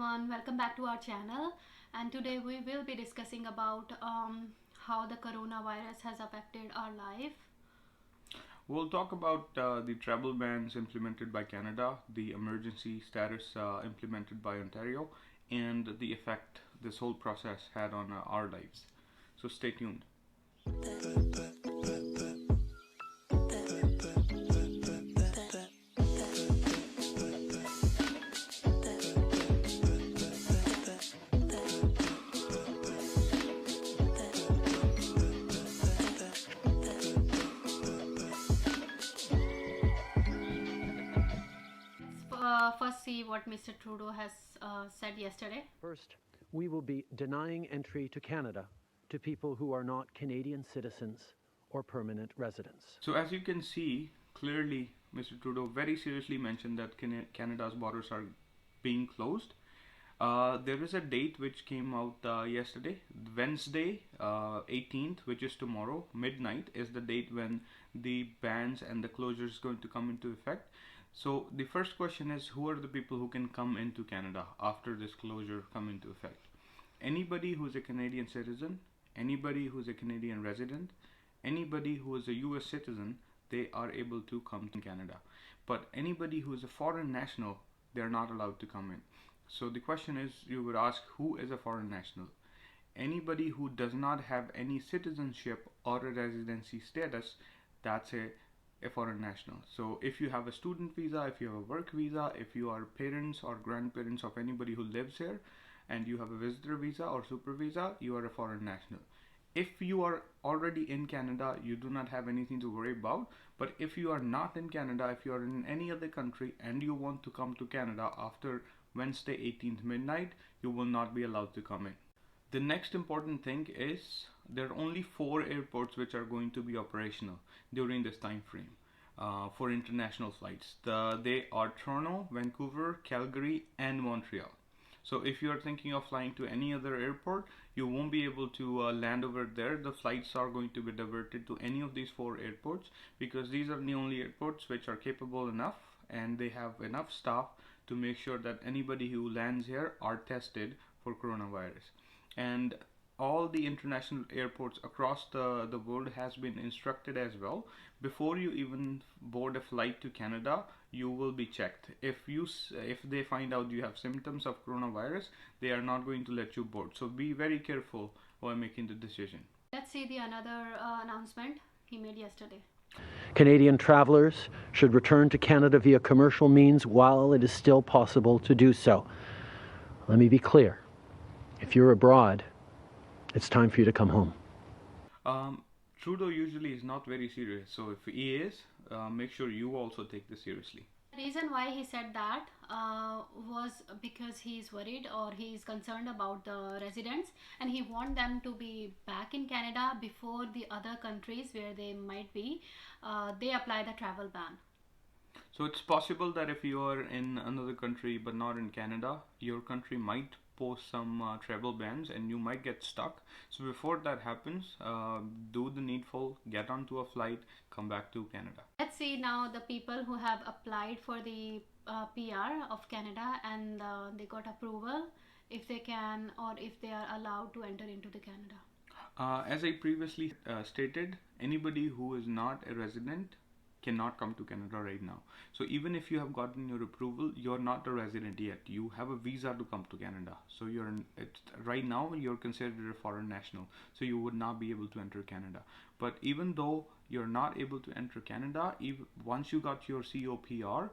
everyone, welcome back to our channel, and today we will be discussing about how the coronavirus has affected our life. We'll talk about the travel bans implemented by Canada, the emergency status implemented by Ontario, and the effect this whole process had on our lives. So stay tuned. First see what Mr. Trudeau has said yesterday. First, we will be denying entry to Canada to people who are not Canadian citizens or permanent residents. So as you can see, clearly Mr. Trudeau very seriously mentioned that Canada's borders are being closed. There is a date which came out yesterday, Wednesday 18th, which is tomorrow, midnight, is the date when the bans and the closures is going to come into effect. So the first question is, who are the people who can come into Canada after this closure come into effect? Anybody who is a Canadian citizen, anybody who is a Canadian resident, anybody who is a US citizen, they are able to come to Canada. But anybody who is a foreign national, they are not allowed to come in. So the question is, you would ask, who is a foreign national? Anybody who does not have any citizenship or a residency status, that's a foreign national. So if you have a student visa, if you have a work visa, if you are parents or grandparents of anybody who lives here, and you have a visitor visa or super visa, you are a foreign national. If you are already in Canada, you do not have anything to worry about. But if you are not in Canada, if you are in any other country and you want to come to Canada after Wednesday 18th midnight, you will not be allowed to come in. The next important thing is there are only 4 airports which are going to be operational during this time frame for international flights. They are Toronto, Vancouver, Calgary, and Montreal. So if you are thinking of flying to any other airport, you won't be able to land over there. The flights are going to be diverted to any of these 4 airports because these are the only airports which are capable enough and they have enough staff to make sure that anybody who lands here are tested for coronavirus. And all the international airports across the world has been instructed as well. Before you even board a flight to Canada, you will be checked. If they find out you have symptoms of coronavirus, they are not going to let you board. So be very careful while making the decision. Let's see the another announcement he made yesterday. Canadian travelers should return to Canada via commercial means while it is still possible to do so. Let me be clear. If you're abroad, it's time for you to come home. Trudeau usually is not very serious, so if he is, make sure you also take this seriously. The reason why he said that was because he's worried or he's concerned about the residents and he wants them to be back in Canada before the other countries where they might be, they apply the travel ban. So it's possible that if you are in another country but not in Canada, your country might post some travel bans and you might get stuck. So before that happens, do the needful, get onto a flight, come back to Canada. Let's see now the people who have applied for the PR of Canada and they got approval, if they can or if they are allowed to enter into the Canada. As I previously stated, anybody who is not a resident cannot come to Canada right now. So even if you have gotten your approval, you're not a resident yet. You have a visa to come to Canada. So right now you're considered a foreign national. So you would not be able to enter Canada. But even though you're not able to enter Canada, once you got your COPR,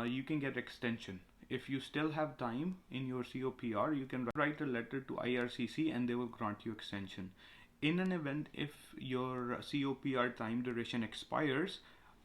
you can get extension. If you still have time in your COPR, you can write a letter to IRCC and they will grant you extension. In an event, if your COPR time duration expires,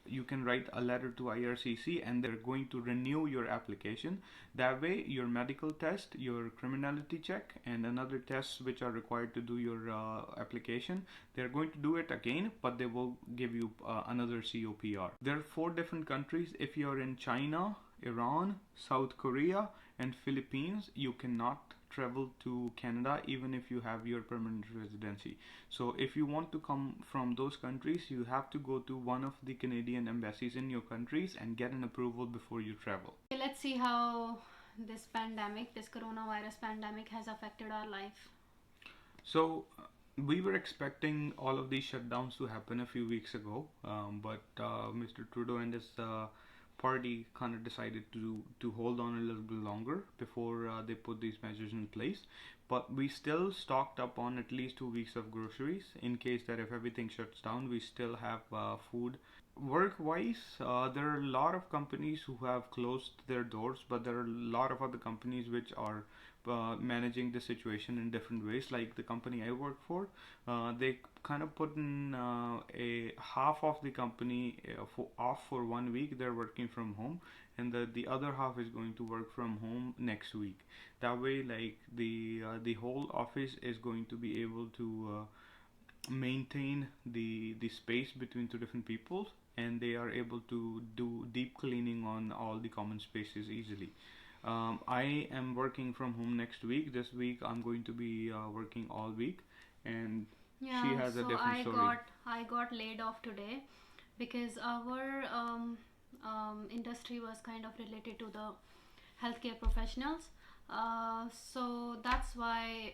you can write a letter to IRCC and they're going to renew your application. That way your medical test, your criminality check and another tests which are required to do your application, they're going to do it again, but they will give you another COPR. There are 4 different countries. If you're in China, Iran, South Korea and Philippines, you cannot travel to Canada even if you have your permanent residency. So if you want to come from those countries, you have to go to one of the Canadian embassies in your countries and get an approval before you travel. Okay, let's see how this pandemic, this coronavirus pandemic, has affected our life? So we were expecting all of these shutdowns to happen a few weeks ago, but Mr. Trudeau and his party kind of decided to hold on a little bit longer before they put these measures in place. But we still stocked up on at least 2 weeks of groceries in case that if everything shuts down, we still have food. Work-wise, there are a lot of companies who have closed their doors, but there are a lot of other companies which are managing the situation in different ways. Like the company I work for, they kind of put in a half of the company off for 1 week. They're working from home, and the other half is going to work from home next week. That way, like the whole office is going to be able to maintain the space between two different people, and they are able to do deep cleaning on all the common spaces easily. I am working from home next week. This week I'm going to be working all week, and she Yeah, has a so different I story. got laid off today because our industry was kind of related to the healthcare professionals. So that's why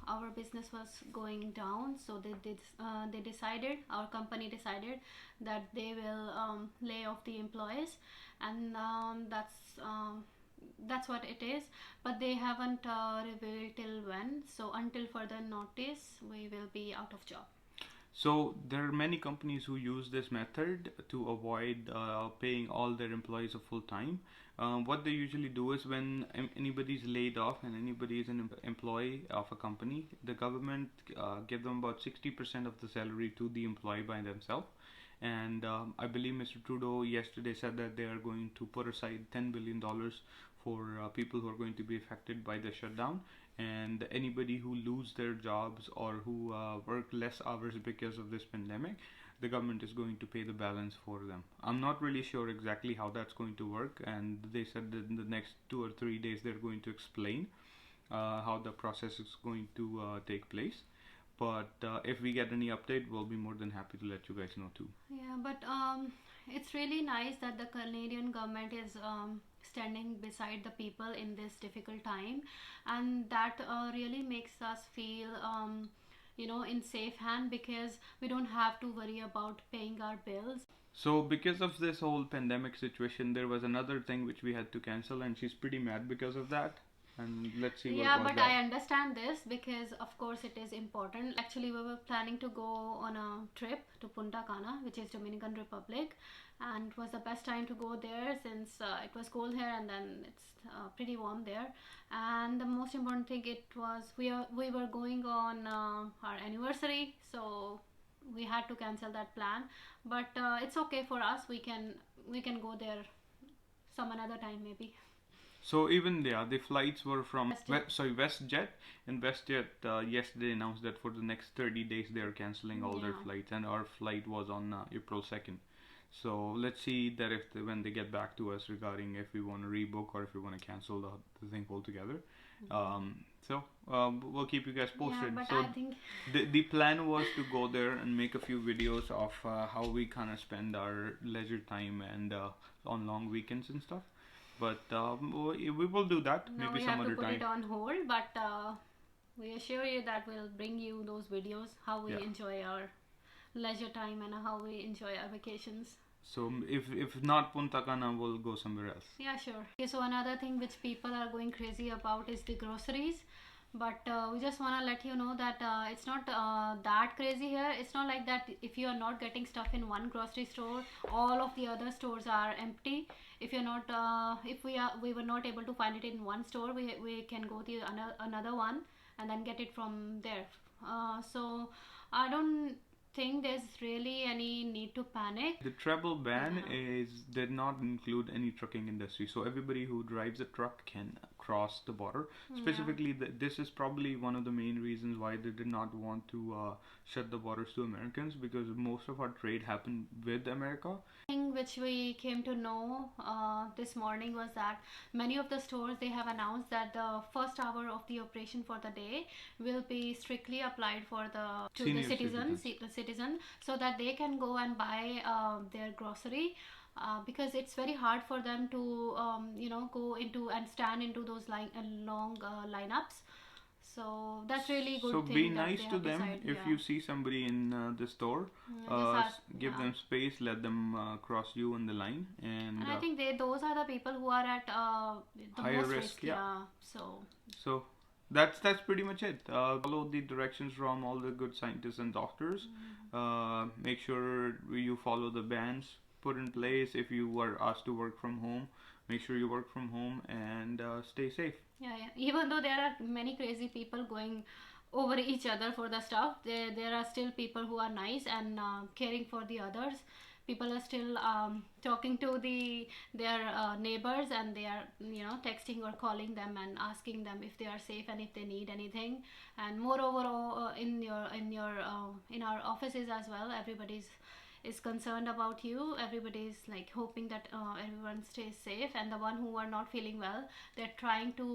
our business was going down. So they decided, our company decided that they will lay off the employees, and that's what it is. But they haven't revealed till when. So until further notice, we will be out of job. So there are many companies who use this method to avoid paying all their employees a full time. What they usually do is when anybody is laid off and anybody is an employee of a company, the government give them about 60% of the salary to the employee by themselves. And I believe Mr. Trudeau yesterday said that they are going to put aside $10 billion for people who are going to be affected by the shutdown, and anybody who lose their jobs or who work less hours because of this pandemic, the government is going to pay the balance for them. I'm not really sure exactly how that's going to work, and they said that in the next 2 or 3 days they're going to explain how the process is going to take place. But if we get any update, we'll be more than happy to let you guys know too. Yeah, but it's really nice that the Canadian government is standing beside the people in this difficult time, and that really makes us feel, in safe hand, because we don't have to worry about paying our bills. So because of this whole pandemic situation, there was another thing which we had to cancel, and she's pretty mad because of that. And let's see what Yeah, was but that. I understand this because, of course, it is important. Actually, we were planning to go on a trip to Punta Cana, which is Dominican Republic, and it was the best time to go there since it was cold here and then it's pretty warm there. And the most important thing, it was we were going on our anniversary, so we had to cancel that plan. But it's okay for us. We can go there some another time maybe. So even the flights were from WestJet. WestJet, and WestJet yesterday announced that for the next 30 days they are canceling all their Yeah. flights, and our flight was on April 2nd. So let's see that if when they get back to us regarding if we want to rebook or if we want to cancel the thing altogether. We'll keep you guys Yeah, posted. but So I think the plan was to go there and make a few videos of how we kind of spend our leisure time and on long weekends and stuff. But we will do that now maybe we some have to other put time. it on hold, but we assure you that we'll bring you those videos, how we Yeah. enjoy our leisure time and how we enjoy our vacations. So if not Punta Cana, we'll go somewhere else. Yeah, sure. Okay, so another thing which people are going crazy about is the groceries. But we just want to let you know that it's not that crazy here. It's not like that if you are not getting stuff in one grocery store, all of the other stores are empty. If you're not, if we were not able to find it in one store, we can go to another one and then get it from there. So I don't think there's really any need to panic. The travel ban Yeah. did not include any trucking industry, so everybody who drives a truck can cross the border. Yeah. Specifically, this is probably one of the main reasons why they did not want to shut the borders to Americans, because most of our trade happened with America. Thing which we came to know this morning was that many of the stores, they have announced that the first hour of the operation for the day will be strictly applied for the Senior citizens, citizens. so that they can go and buy their grocery because it's very hard for them to go into and stand into those long lineups. So that's really So good be thing that they nice to have them decided. if Yeah. you see somebody in the store. Just ask, Give yeah. them space, let them cross you in the line, and And I think those are the people who are at the higher most risk. risk. Yeah. Yeah. So So that's pretty much it. Follow the directions from all the good scientists and doctors. Make sure you follow the bans put in place. If you were asked to work from home, make sure you work from home and stay safe. yeah, yeah. Even though there are many crazy people going over each other for the stuff, there are still people who are nice and caring for the others. People are still talking to their neighbors, and they are texting or calling them and asking them if they are safe and if they need anything. And moreover, in our offices as well, everybody's is concerned about you. Everybody is like hoping that everyone stays safe, and the one who are not feeling well, they're trying to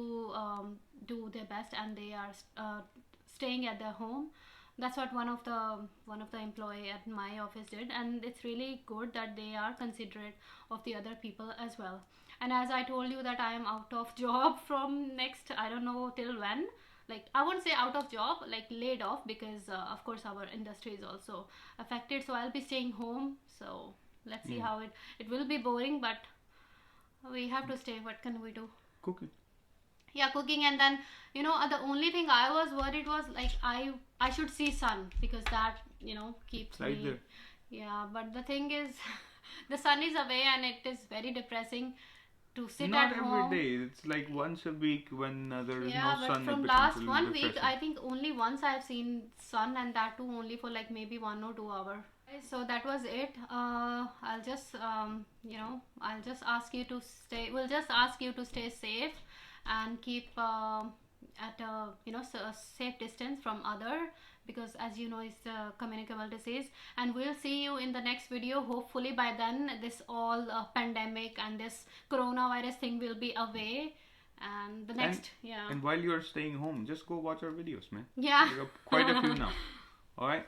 do their best, and they are staying at their home. That's what one of the employee at my office did, and it's really good that they are considerate of the other people as well. And as I told you that I am out of job from next, I don't know till when, like I won't say out of job, like laid off, because of course our industry is also affected, so I'll be staying home. So let's see how it will be boring, but we have to stay. What can we do? Cooking. Yeah, cooking. And then the only thing I was worried was like I should see sun, because that keeps Right me. there. Yeah, but the thing is the sun is away, and it is very depressing to sit Not at every home. day. It's like once a week when there is Yeah, no but sun. It from becomes a last little 1 week, depressing. I think only once I've seen sun, and that too only for like maybe 1 or 2 hours. So that was it. I'll just ask you to stay. We'll just ask you to stay safe and keep at a a safe distance from other, because as you know it's a communicable disease. And we'll see you in the next video. Hopefully by then this all pandemic and this coronavirus thing will be away. And the next, yeah. And while you're staying home, just go watch our videos, man. Yeah. There are quite a few now. All right.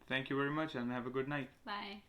Thank you very much, and have a good night. Bye.